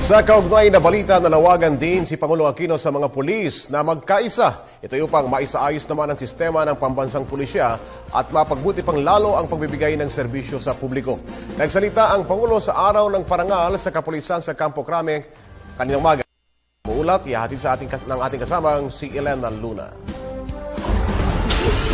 Sa kaugnay na balita, nanawagan din si Pangulong Aquino sa mga pulis na magkaisa. Ito upang maisaayos naman ang sistema ng pambansang pulisya at mapagbuti pang lalo ang pagbibigay ng serbisyo sa publiko. Nagsalita ang Pangulo sa araw ng parangal sa kapulisan sa Campo Crame kaninang umaga. Muulat, ihahatid sa ng ating kasamang si Elena Luna.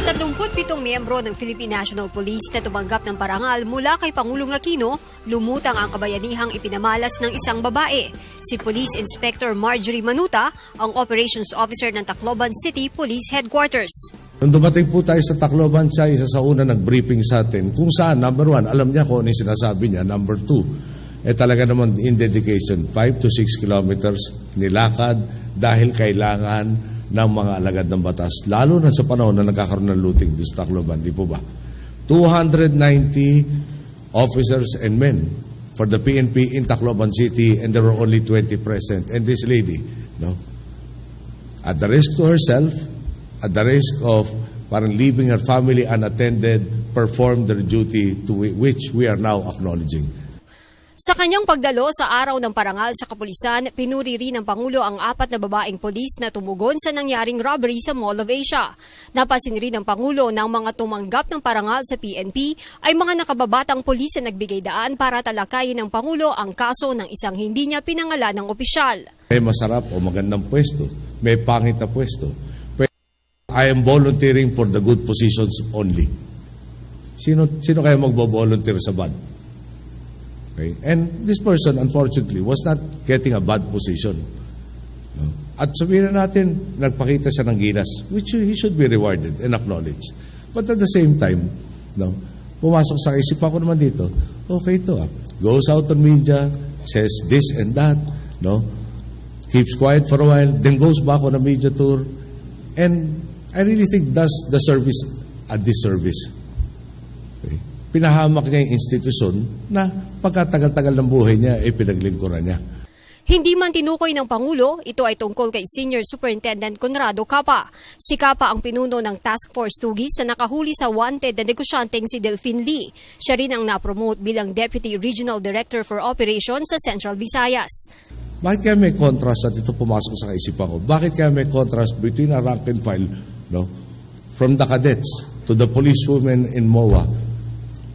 37 miyembro ng Philippine National Police na tumanggap ng parangal mula kay Pangulong Aquino, lumutang ang kabayanihang ipinamalas ng isang babae. Si Police Inspector Marjorie Manuta, ang Operations Officer ng Tacloban City Police Headquarters. Nung dumating po tayo sa Tacloban, siya isa sa una nag-briefing sa atin kung saan, number 1, alam niya kung ano yung sinasabi niya. Number 2, talaga naman in dedication, 5 to 6 kilometers nilakad dahil kailangan ng mga alagad ng batas, lalo na sa panahon na nagkakaroon ng looting dito sa Tacloban, di po ba? 290 officers and men for the PNP in Tacloban City, and there were only 20 present. And this lady, at the risk to herself, at the risk of parang leaving her family unattended, performed their duty to which we are now acknowledging. Sa kanyang pagdalo sa araw ng parangal sa kapulisan, pinuri rin ng Pangulo ang 4 na babaeng polis na tumugon sa nangyaring robbery sa Mall of Asia. Napansin rin ng Pangulo na ang mga tumanggap ng parangal sa PNP ay mga nakababatang polis na nagbigay daan para talakayin ng Pangulo ang kaso ng isang hindi niya pinangalan ng opisyal. May masarap o magandang pwesto, may pangit na pwesto. I am volunteering for the good positions only. Sino kaya magbo-volunteer sa bad? Okay. And this person, unfortunately, was not getting a bad position. At sabihin na natin, nagpakita siya ng ginas, which he should be rewarded and acknowledged. But at the same time, pumasok sa isipan ko naman dito, okay ito, goes out on media, says this and that, keeps quiet for a while, then goes back on a media tour, and I really think does the service a disservice. Okay. Pinahamak niya yung institusyon na pagkatagal-tagal ng buhay niya, pinaglingkuran niya. Hindi man tinukoy ng Pangulo, ito ay tungkol kay Senior Superintendent Conrado Capa. Si Capa ang pinuno ng Task Force Tugis na nakahuli sa wanted na negosyanteng si Delphine Lee. Siya rin ang napromote bilang Deputy Regional Director for Operations sa Central Visayas. Bakit kaya may contrast at ito pumasok sa kaisipan ko? Bakit kaya may contrast between a rank and file, from the cadets to the policewomen in MOA,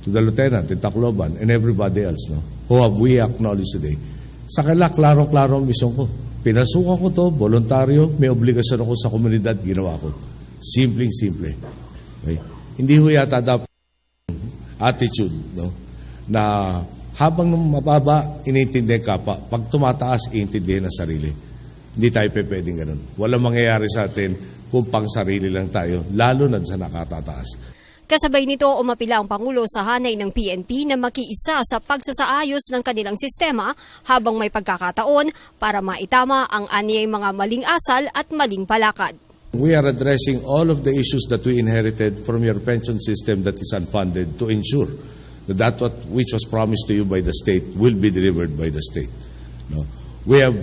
to the lieutenant in Tacloban, and everybody else, who have we acknowledged today. Sa kanila, klaro-klaro ang misyon ko. Pinasukan ko to, voluntaryo, may obligasyon ako sa komunidad, ginawa ko. Simpleng-simple. Okay? Hindi ho yata dapat attitude, na habang mababa, iniintindihan ka pa. Pag tumataas, iintindihan ang sarili. Hindi tayo pwedeng ganun. Walang mangyayari sa atin kung pang sarili lang tayo, lalo na sa nakatataas. Kasabay nito, umapila ang Pangulo sa hanay ng PNP na makiisa sa pagsasaayos ng kanilang sistema habang may pagkakataon para maitama ang anyay mga maling asal at maling palakad. We are addressing all of the issues that we inherited from your pension system that is unfunded to ensure that which was promised to you by the state will be delivered by the state. We have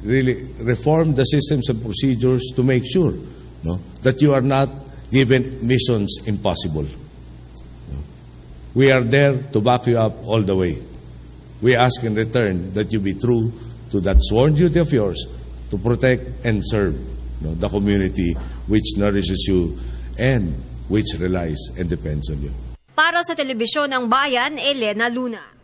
really reformed the systems and procedures to make sure that you are not given missions impossible. We are there to back you up all the way. We ask in return that you be true to that sworn duty of yours to protect and serve the community which nourishes you and which relies and depends on you. Para sa Telebisyon ng Bayan, Elena Luna.